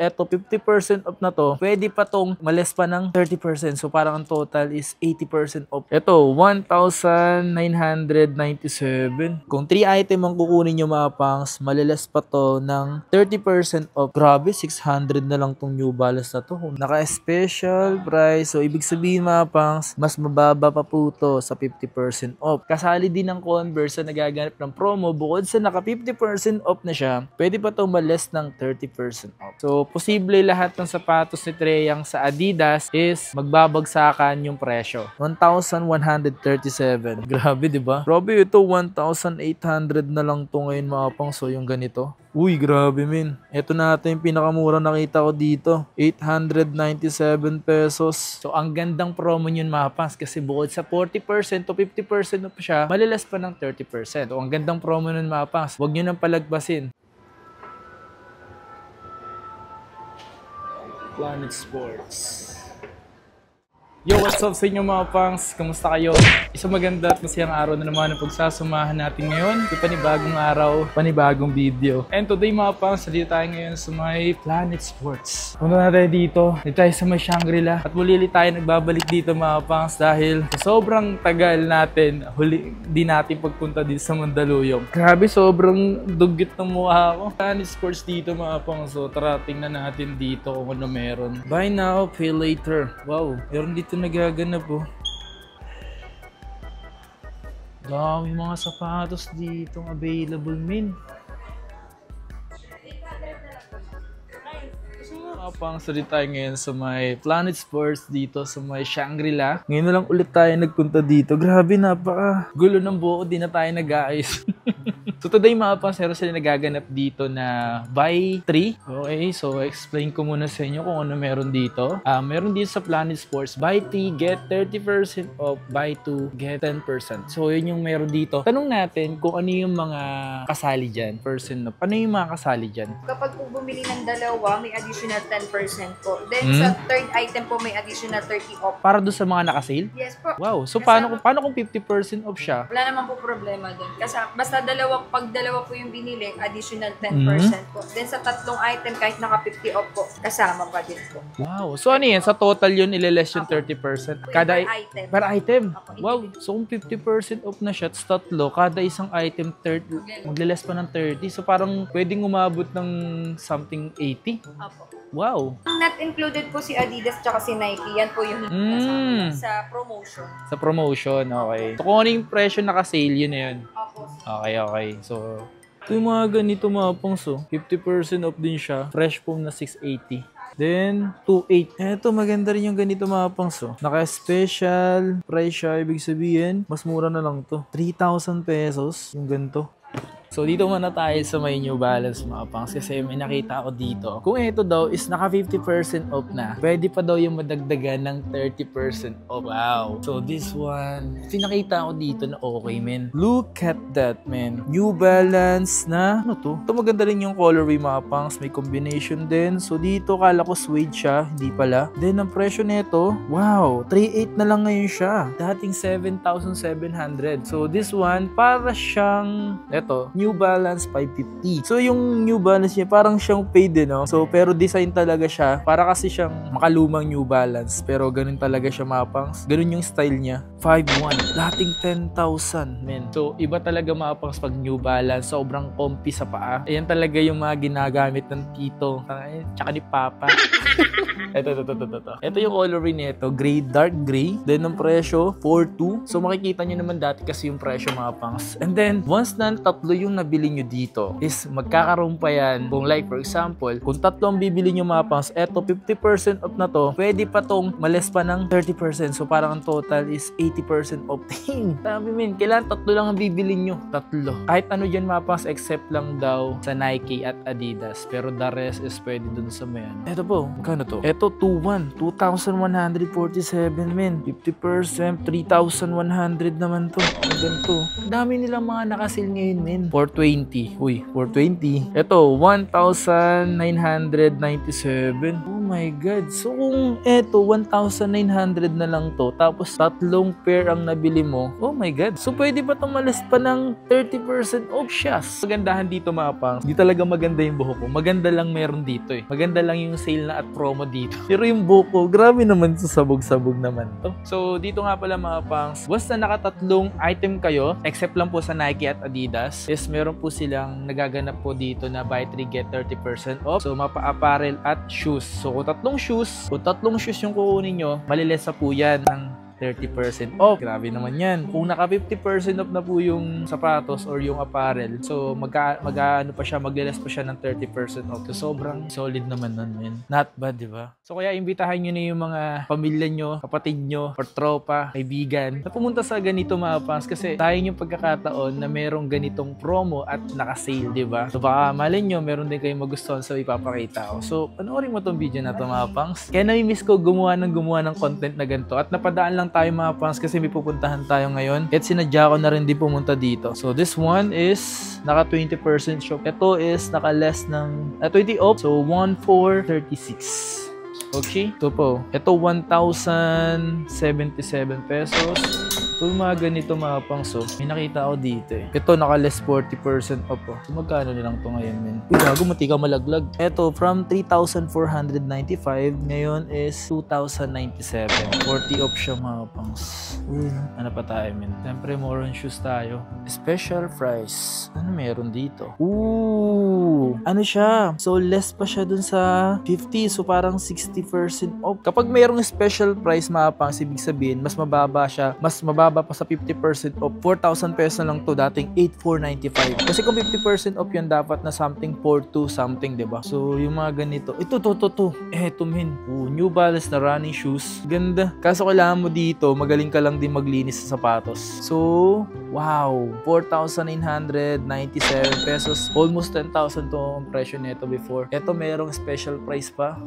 eto 50% off na to, pwede pa tong males pa ng 30%. So parang ang total is 80% off. Ito, 1,997. Kung 3 item ang kukunin nyo mga pangs, maliles pa to ng 30% off. Grabe, 600 na lang tong New Balance na to. Naka-special price. So ibig sabihin mga pangs, mas mababa pa po to sa 50% off. Kasali din ng Converse na nagaganap ng promo. Bukod sa naka 50% off na siya, pwede pa to males ng 30% off. So, posible lahat ng sapatos ni Treyang sa Adidas is magbabagsakan yung presyo. 1,137. Grabe, di ba? Grabe, ito 1,800 na lang to ngayon mga pang. So, yung ganito. Uy, grabe min. Ito na ito yung pinakamura nakita ko dito. 897 pesos. So, ang gandang promo yun mga pangs kasi bukod sa 40% to 50% off siya, malilas pa ng 30%. So, ang gandang promo nun mga pangs. Huwag nyo nang palagpasin. Planet Sports. Yo, what's up sa inyo mga pangs? Kamusta kayo? Isang maganda at masayang araw na naman ang pagsasamahan natin ngayon. Sa panibagong araw, panibagong video. And today mga pangs, dito tayo ngayon sa may Planet Sports. Punta na tayo dito. Dito tayo sa may Shangri-La. At muli tayo nagbabalik dito mga pangs dahil sobrang tagal natin, huli di natin pagpunta dito sa Mandaluyong. Grabe, sobrang dugit ng mukha ko. Planet Sports dito mga pangs. So tara, tingnan natin dito kung ano meron. Buy now, pay later. Wow, meron dito nagaganap po. Dami mga sapatos dito available min. Pang salit tayo ngayon sa may Planet Sports dito sa may Shangri-La. Ngayon na lang ulit tayo nagpunta dito. Grabe, napaka gulo ng buo, di na tayo nag-aayos. So today mga pang sila nagaganap dito na buy 3. Okay, so explain ko muna sa inyo kung ano meron dito. Meron dito sa Planet Sports, buy 3, get 30% off, buy 2, get 10%. So yun yung meron dito. Tanong natin kung ano yung mga kasali dyan. Percent off. Ano yung mga kasali dyan? Kapag po bumili ng dalawa, may additional 10% po. Then sa third item po, may additional 30 off. Para doon sa mga naka-sale? Yes po. Wow. So paano kung 50% off siya? Wala naman po problema doon. Kasi basta pag dalawa po yung binili, additional 10% po. Then sa tatlong item, kahit naka 50 off po, kasama pa din po. Wow. So ano yan? Sa total yun, ililess yung 30%? Kada item. Per item? Apo, Wow. So kung 50% off na siya, tatlo, kada isang item, magliless pa ng 30. So parang pwedeng umabot ng something 80? Apo. Wow. Not included po si Adidas tsaka si Nike. Yan po yung kasama sa promotion. Sa promotion, okay. So kung ano yung presyo naka-sale, yun na yun. Apo. Okay. So, ito yung mga ganito mga pangso. 50% off din siya. Fresh foam na 680. Then, 2.8. Eto, maganda rin yung ganito mga pangso. Naka-special price siya. Ibig sabihin, mas mura na lang to. 3,000 pesos yung ganito. So, dito muna tayo sa may New Balance mga pangs kasi may nakita ako dito. Kung ito daw is naka 50% off na, pwede pa daw yung madagdagan ng 30% off. Wow! So, this one, pinakita ako dito na okay, man. Look at that, man. New Balance na, ano to? Ito maganda rin yung colorway mga pangs. May combination din. So, dito kala ko suede siya. Hindi pala. Then, ang presyo nito, wow! 3.8 na lang ngayon siya. Dating 7,700. So, this one, para siyang, eto, New Balance 550. So, yung New Balance niya, parang siyang fade, no? So, pero design talaga siya. Para kasi siyang makalumang New Balance. Pero ganun talaga siya mapangs. Ganun yung style niya. 5.1. Dating 10,000, men. So, iba talaga mapangs pag New Balance. Sobrang comfy sa paa. Ayan talaga yung mga ginagamit ng tito. Tsaka ni Papa. Ito. Ito yung colorway nito. Gray, dark gray. Then, ang presyo, 4.2. So, makikita nyo naman dati kasi yung presyo mga pangs. And then, once na tatlo yung nabili nyo dito, is magkakaroon pa yan. Kung like, for example, kung tatlo ang bibili nyo mga pangs, eto, 50% off na to, pwede pa tong males pa ng 30%. So, parang ang total is 80% off. Sabi min, kailangan tatlo lang ang bibili nyo. Tatlo. Kahit ano dyan mga pangs, except lang daw sa Nike at Adidas. Pero the rest is pwede dun sa mayan. Eto po, magkano to? Eto, 2.1. 2,147, men. 50%, 3,100 naman to. Ganito. Ang dami nilang mga nakasil ngayon, men. 420. Uy, 420. Ito, 1,997. Oh my God. So kung eto, 1,900 na lang to, tapos 3 pair ang nabili mo, oh my God. So pwede ba tumalas pa ng 30% off siya? Magandahan dito mga pangs, di talaga maganda yung buhok ko. Maganda lang meron dito eh. Maganda lang yung sale na at promo dito. Pero yung buhok ko, grabe naman sa sabog-sabog naman to. So dito nga pala mga pangs, once na nakatatlong item kayo, except lang po sa Nike at Adidas, is meron po silang nagaganap po dito na buy 3 get 30% off. So mapa-apparel at shoes. So kung tatlong shoes yung kukunin nyo, malilesa po yan ng 30% off. Grabe naman yan. Kung naka 50% off na po yung sapatos or yung apparel, so mag-ano pa siya, magliles pa siya ng 30% off. So sobrang solid naman nun, man. Not bad, di ba? So kaya imbitahan nyo na yung mga pamilya nyo, kapatid nyo, or tropa, kaibigan, na pumunta sa ganito mga pangs kasi sayang yung pagkakataon na merong ganitong promo at naka-sale, di ba? So baka malin nyo, meron din kayong magustuhan sa ipapakita ko. So panoorin mo tong video na to mga pangs. Kaya nami-miss ko gumawa ng content na ganito at napadaan lang tayo mga pangs kasi may pupuntahan tayo ngayon. At sinadya ko na rin din pumunta dito. So this one is naka 20% shop. Ito is naka less ng 20 off. So 1,436. Okay? Ito po. Ito 1,077 pesos. So, mga ganito mga pangso, may nakita ako dito eh. Ito, naka-less 40% off po. So, magkano nilang to ngayon, men? Uy, gago, mati ka malaglag. Ito, from 3,495, ngayon is 2,097. 40 off siya mga pangs. Uy, ano pa tayo, men? Siyempre, more on shoes tayo. Special price. Ano meron dito? Ooh! Ano siya? So, less pa siya dun sa 50. So, parang 60% off. Kapag mayroong special price mga pangs, ibig sabihin, mas mababa siya. Mas mababa pa sa 50% off. 4,000 pesos na lang to, dating 8,495. Kasi kung 50% off yan, dapat na something 4,2 something, diba? So, yung mga ganito. Ito. Eto, men. New Balance na running shoes. Ganda. Kaso kailangan mo dito, magaling ka lang din maglinis sa sapatos. So, wow. 4,997 pesos. Almost 10,000 to ang presyo nito before. Ito, merong special price pa.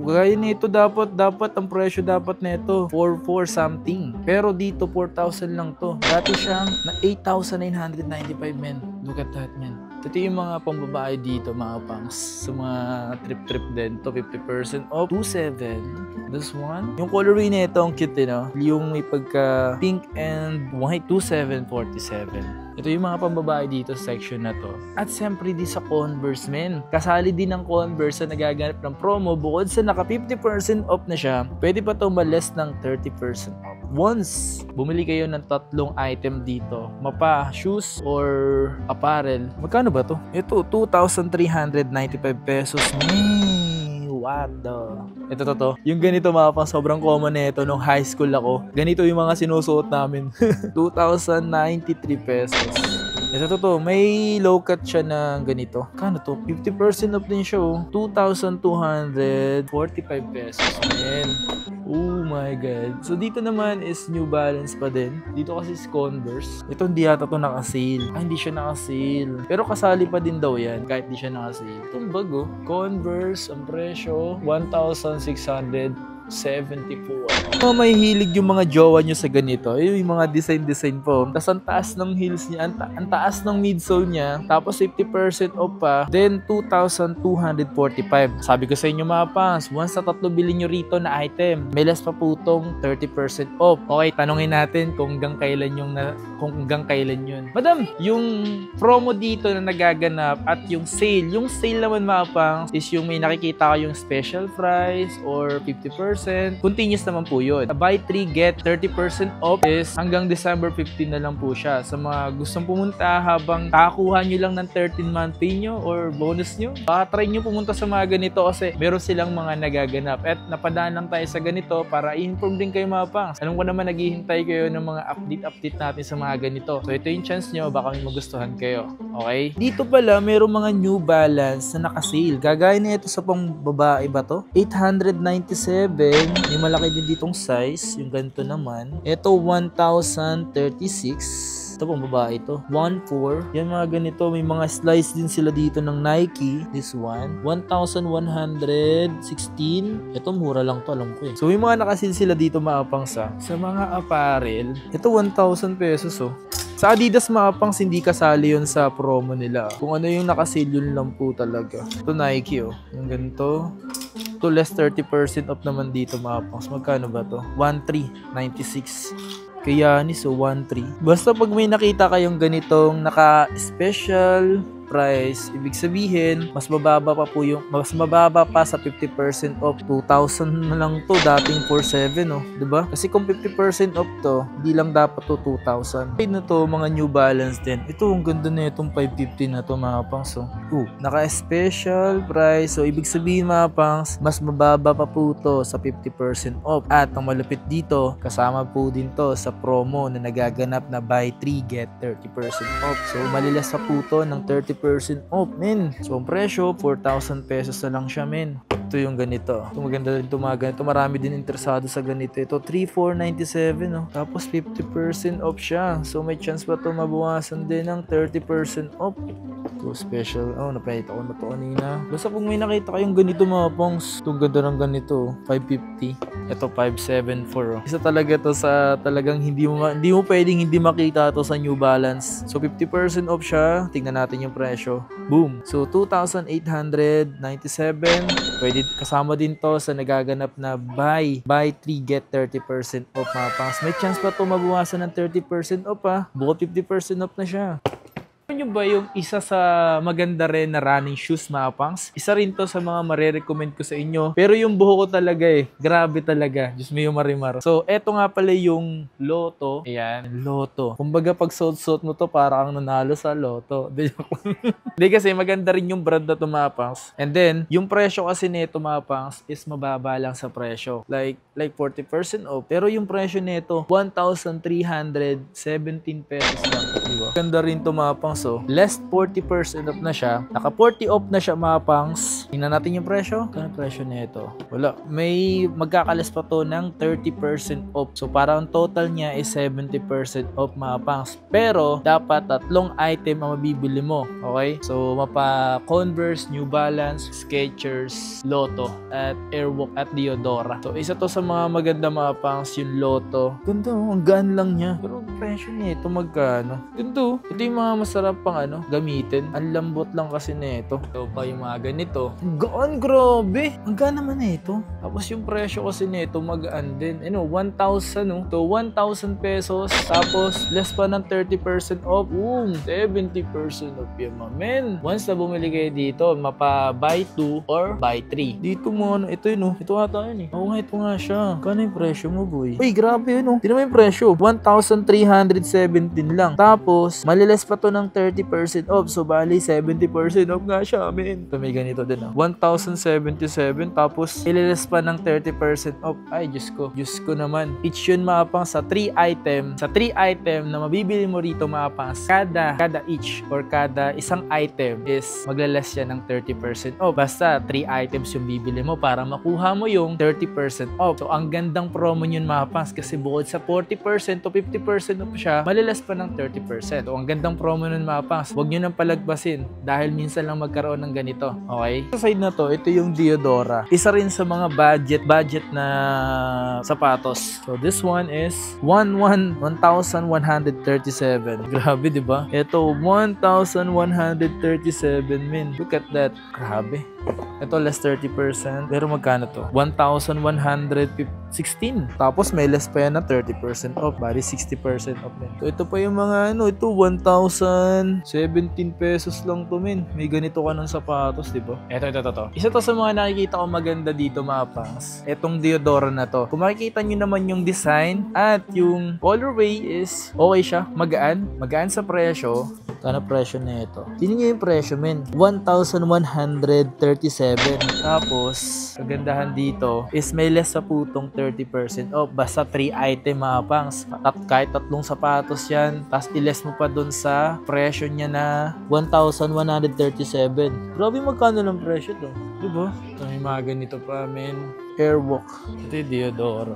Gaya nito dapat ang presyo dapat nito 4,4 something. Pero dito 4,000 lang to. Dati siyang na 8,995, men. Look at that, men. Ito yung mga pambabae dito, mga pangs. Sa mga trip din. To 50% off. 27. This one. Yung colorway na ito, ang cute eh, no? Yung may pagka pink and white. 2,747. Ito yung mga pambabae dito sa section na to. At siyempre di sa Converse, men. Kasali din ng Converse sa nagaganap ng promo. Bukod sa naka 50% off na siya, pwede pa ito maless ng 30% off. Once bumili kayo ng 3 item dito, mapa, shoes, or apparel, magkano ba to? Ito, 2,395 pesos. What the? Ito to. Yung ganito mga pang sobrang common na ito nung high school ako. Ganito yung mga sinusuot namin. 2,093 pesos. Ito to. May low cut siya ng ganito. Kano to? 50% off din siya oh. 2,245 pesos. Ayan. Oh my God. So dito naman is New Balance pa din. Dito kasi is Converse. Ito hindi yata to naka-sale. Hindi siya naka-sale. Pero kasali pa din daw yan kahit hindi siya naka-sale. Itong bago. Converse, ang presyo, 1,674. May hilig yung mga jowa nyo sa ganito. Yung mga design po. Tapos ang taas ng heels niya, ang taas ng midsole niya, tapos 50% off pa, then 2,245. Sabi ko sa inyo mga pangs, once na 3 bilhin nyo rito na item, may less pa po itong 30% off. Okay, tanungin natin kung hanggang kailan yun. Madam, yung promo dito na nagaganap at yung sale naman mga pangs is yung may nakikita ko yung special price or 50%. Continuous naman po yun. Buy 3 get 30% off is hanggang December 15 na lang po siya. Sa mga gustong pumunta habang kakakuha nyo lang ng 13-month pay nyo or bonus nyo, baka try nyo pumunta sa mga ganito kasi meron silang mga nagaganap. At napadaan lang tayo sa ganito para i-inform din kayo mga pangs. Alam ko naman naghihintay kayo ng mga update natin sa mga ganito. So ito yung chance nyo, baka may magustuhan kayo. Okay? Dito pala, merong mga New Balance na naka-sale. Gagaya na ito sa pang babae ba to? 897. May malaki din ditong size. Yung ganito naman. Ito 1,036. Ito pong babae ito. 1,400. Yan mga ganito. May mga slice din sila dito ng Nike. This one. 1,116. Ito mura lang to. Alam ko eh. So may mga nakasil sila dito mga pangsa. Sa mga apparel. Ito 1,000 pesos oh. Sa Adidas mga pangs, hindi kasali yun sa promo nila. Kung ano yung nakasil yun lang po talaga. Ito Nike oh. Yung ganito. To less 30% off naman dito mga pangs. Magkano ba to? 1,396. Kaya ni so 1,3. Basta pag may nakita kayong ganitong naka-special price, ibig sabihin, mas mababa pa sa 50% off. 2,000 na lang to, dating 4,700, no? Diba? Kasi kung 50% off to, hindi lang dapat to 2,000. Ay na to, mga New Balance din. Ito, ang ganda na itong 550 na to, mga pangs. So, naka-special price. So, ibig sabihin, mga pangs, mas mababa pa po to sa 50% off. At ang malupit dito, kasama po din to sa promo na nagaganap na buy 3, get 30% off. So, malilas pa po to ng 30% off, men. So, ang presyo, 4,000 pesos na lang siya, men. Ito yung ganito. Ito maganda rin ito, mga ganito. Marami din interesado sa ganito. Ito, 3,497, no? Tapos, 50% off siya. So, may chance pa ito mabawasan din ng 30% off. Ito, special. Napahita ko na ito kanina. Basta kung may nakita kayong ganito, mga pangs, itong ganda ng ganito, 550. Ito, 574. Isa talaga to sa talagang hindi mo pwedeng hindi makita to sa New Balance. So, 50% off siya. Tingnan natin yung presyo. Boom. So, 2,897. Pwede kasama din to sa nagaganap na buy 3, get 30% off, mga pangs. May chance pa to mabawasan ng 30% off, ha. Bukod 50% off na siya. Ano nyo ba yung isa sa maganda rin na running shoes, mga pangs? Isa rin to sa mga marirecommend ko sa inyo. Pero yung buho ko talaga grabe talaga. Diyos mo yung marimar. So, eto nga pala yung Lotto. Ayan, Lotto. Kumbaga pag suot-suot mo to, para kang nanalo sa Lotto. Hindi kasi maganda rin yung brand na to, mga pangs. And then, yung presyo kasi nito, mga pangs, is mababa lang sa presyo. Like 40% off. Pero yung presyo nito, 1,317 pesos lang. Diba? Ganda rin to, mga pangs. So, less 40% off na siya. Naka 40 off na siya, mga pangs. Tingnan natin yung presyo. Ano presyo nito? Wala. May magkakalas pa to ng 30% off. So, parang total niya is 70% off, mga pangs. Pero, dapat 3 item ang mabibili mo. Okay? So, mapa Converse, New Balance, Skechers, Lotto, at Airwalk, at Diodora. So, isa to sa mga maganda, mga pangs, yung Lotto. Ganda, ang gaan lang niya. Pero, ang presyo nito, magkano? Ganda. Ito yung mga masarap pang gamitin. Ang lambot lang kasi nito. Ito pa yung mga ganito. Ang gaan, grabe. Ang gaan naman nito. Tapos yung presyo kasi nito magaan din. 1,000, no? To 1,000 pesos. Tapos less pa ng 30% off. 70% off yan, men. Once na bumili kayo dito, mapa buy 2 or buy 3. Dito mo, ito yun, ito ata yun, Oo nga, ito nga siya. Kano yung presyo mo, boy? Uy, grabe yun, Tignan mo yung presyo. 1,317 lang. Tapos, maliles pa to ng 30% off. So, bali, 70% off nga siya, men. Ito, may ganito din, 1,077. Tapos, ililis pa ng 30% off. Ay, Diyos ko. Diyos ko naman. Each yun, mga pangs, sa 3 item. Sa 3 item na mabibili mo rito, mga pangs, kada each or kada isang item is maglalas siya ng 30% off. Basta, 3 items yung bibili mo para makuha mo yung 30% off. So, ang gandang promo yun, mga pangs, kasi bukod sa 40% to 50% off siya, malilas pa ng 30%. So, ang gandang promo nun, mga pangs, huwag nyo nang palagpasin dahil minsan lang magkaroon ng ganito. Okay? Sa side na to, ito yung Diodora. Isa rin sa mga budget na sapatos. So, this one is 1,137. Grabe, di ba? Ito, 1,137, men. Look at that. Grabe. Ito, less 30%. Pero magkano to? 1,116. Tapos, may less pa yan na 30% off. Bali, 60% off din. So, ito pa yung mga, ito, 1,017 pesos lang to, men. May ganito ka ng sapatos, di ba? Ito. Isa to sa mga nakikita ko maganda dito, mga pangs. Itong Diodora na to. Kung makikita nyo naman yung design at yung colorway is okay siya. Magaan sa presyo. Kano presyo na ito? Tingnan nyo yung presyo, men. 1,137. Tapos, kagandahan dito is may less sa putong 30% off. Basta 3 item, mga pangs. Kahit 3 sapatos yan. Tapos, i-less mo pa dun sa presyo niya na 1,137. Grabe, magkano lang presyo to? Diba? Ito may mga ganito pa, men. Airwalk. Ito yung Diodora.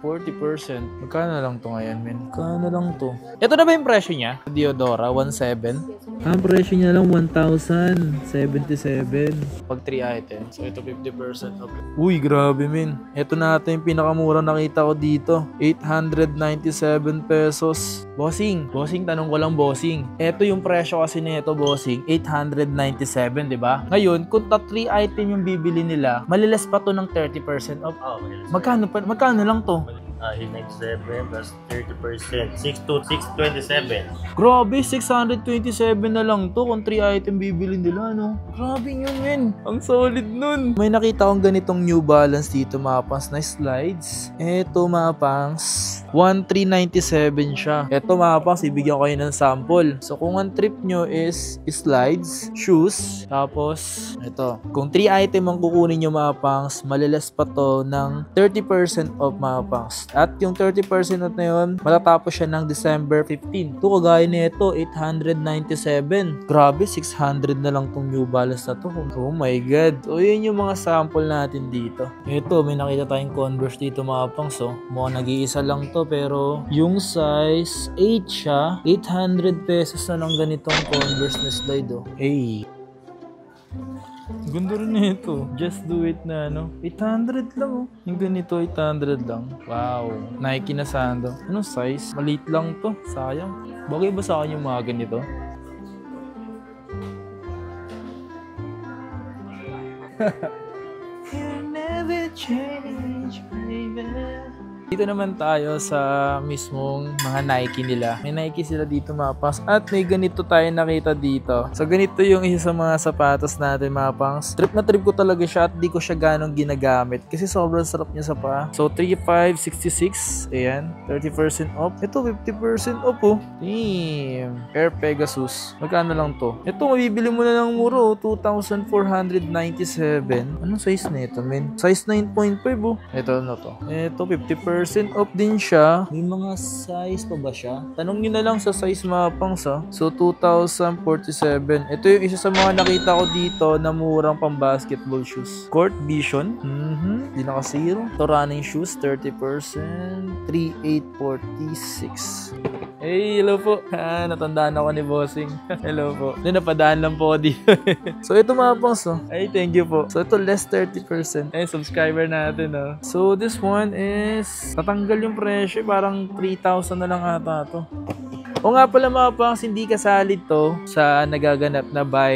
40%. Magkano lang to ngayon, men? Magkano lang to? Ito na ba yung presyo niya? Diodora, 1,700. Ang presyo niya lang 1,077. Pag 3 items. So, ito 50% off. Uy, grabe, men. Ito na ata yung pinakamura nakita ko dito. 897 pesos. Bossing, tanong ko lang, bossing. Ito yung presyo kasi nito, bossing. 897, di ba? Ngayon, kung 3 item yung bibili nila, malilas pa to ng 30% off. Magkano lang to? 897 plus 30%, 62627. Grabe, 627 na lang to kung 3 item bibili nila, no? Grabe yun, men. Ang solid nun. May nakita akong ganitong New Balance dito, mga pangs, na slides. Eto, mga pangs, 1397 siya. Eto, mga pangs, ibigyan ko kayo ng sample. So, kung ang trip nyo is slides, shoes, tapos, eto. Kung 3 item ang kukunin nyo, mga pangs, malilas pa to ng 30% off, mga pangs. At yung 30% off na yun, matatapos siya ng December 15. Ito, kagaya nito, 897. Grabe, 600 na lang tong New Balance na to. Oh my God. So, yun yung mga sample natin dito. Ito, may nakita tayong Converse dito, mga pangs. So, mukhang nag-iisa lang to, pero yung size 8 siya, 800 pesos na lang ganitong Converse na slide, oh. Hey. Ganda rin ito. Just do it na 800 lang, oh. Yung ganito, 800 lang. Wow. Nike na sandal. Anong size? Maliit lang to. Sayang. Bagay ba sa akin yung mga ganito? You never change, baby. Dito naman tayo sa mismong mga Nike nila. May Nike sila dito, mga pangs. At may ganito tayo nakita dito. So ganito yung isa sa mga sapatos natin, mga pangs. Trip na trip ko talaga siya at di ko siya ganong ginagamit. Kasi sobrang sarap niya sa paa. So 3,566. Ayan. 30% off. Ito 50% off, oh. Damn. Air Pegasus. Magkano lang to? Ito mabibili mo na ng muro. 2,497. Anong size na ito, men? Size 9.5, oh. Ito na to. Ito 50% off din siya. May mga size pa ba siya? Tanong nyo na lang sa size, mga pangs, ha. So 2,047. Ito yung isa sa mga nakita ko dito na murang pang basketball shoes. Court Vision. Di naka-zero. Ito running shoes 30%. 3,846. Hey, hello po. Natandaan ako ni Bossing. Hello po. Napadaan lang po ako dito. So ito, mga pangs, oh. Ay, thank you po. So ito less 30%. Ay, subscriber natin, oh. So this one is tatanggal yung presyo, parang 3,000 na lang ata to. O nga pala, mga pangs, hindi kasali to sa nagaganap na buy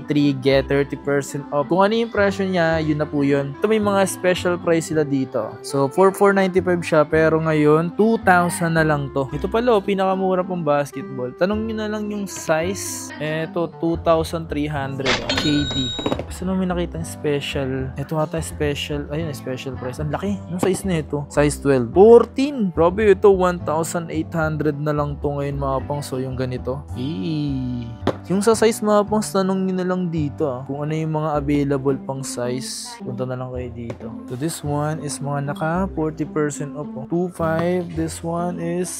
3 get 30% off. Kung ano yung presyo niya, yun na po yun. Ito may mga special price sila dito. So 4,495 siya, pero ngayon 2,000 na lang to. Ito pala, pinakamura pong basketball. Tanong nyo na lang yung size. Ito 2,300 KD. Gusto naman may nakita yung special. Ito ata special. Ayun, special price. Ang laki. Anong size na ito? Size 12. 14. Grabe, ito 1,800 na lang to ngayon, mga pangs. So yung ganito. Yung sa size, mga pangs, tanong nyo na lang dito, kung ano yung mga available pang size. Punta na lang kayo dito. So this one is mga naka 40% off, 2,500. This one is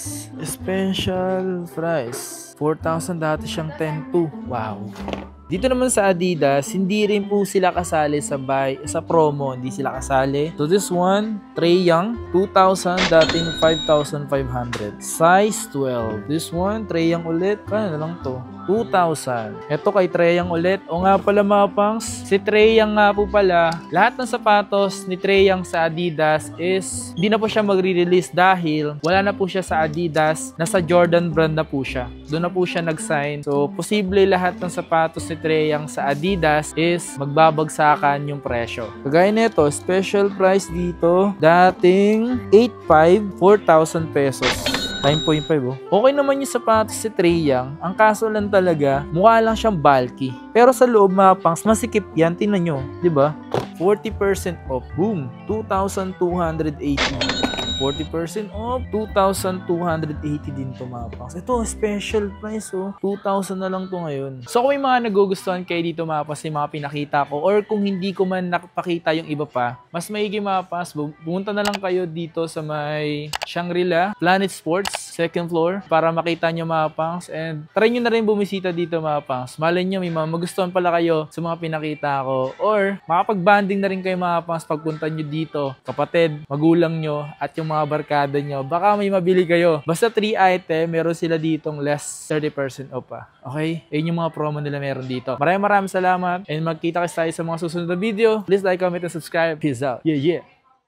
special price. 4,000, dati siyang 10,200. Wow. Dito naman sa Adidas, hindi rin po sila kasali sa promo, hindi sila kasali. So this one, Trae Young, 2,000, dating 5,500. Size 12. This one, Trae Young ulit, kaya na lang to. 2,000. Ito kay Trae Young ulit. O nga pala, mga pangs, si Trae Young nga po pala, lahat ng sapatos ni Trae Young sa Adidas is hindi na po siya magre-release dahil wala na po siya sa Adidas, nasa Jordan brand na po siya. Doon na po siya nag-sign. So, posible lahat ng sapatos ni Trae Young sa Adidas is magbabagsakan yung presyo. Kagaya nito, special price dito, dating 8,500, 4,000 pesos. 9.5, oh. Okay naman yung sapatos si Trae Young. Ang kaso lang talaga, mukha lang siyang bulky. Pero sa loob, mga pangs, masikip yan. Tingnan nyo, di ba? 40% off. Boom! 2,280. 40% off, 2,280 din to, mga pangs. Ito, special price, oh. 2,000 na lang to ngayon. So, kung may mga nagugustuhan kayo dito, mga pangs, yung mga pinakita ko, or kung hindi ko man nakapakita yung iba pa, mas maigi, mga pangs, pumunta na lang kayo dito sa may Shangri-La, Planet Sports, 2nd floor, para makita nyo, mga pangs. And try nyo na rin bumisita dito, mga pangs. Malay nyo, may mga magustuhan pala kayo sa mga pinakita ko. Or, makapag-banding na rin kayo, mga pangs, pagpunta nyo dito. Kapatid, magulang nyo, at yung mga barkada nyo. Baka may mabili kayo. Basta 3 item, meron sila ditong less 30% off pa. Okay? Ayun yung mga promo nila meron dito. Maraming salamat. And magkita kasi tayo sa mga susunod na video. Please like, comment, and subscribe. Peace out. Yeah, yeah.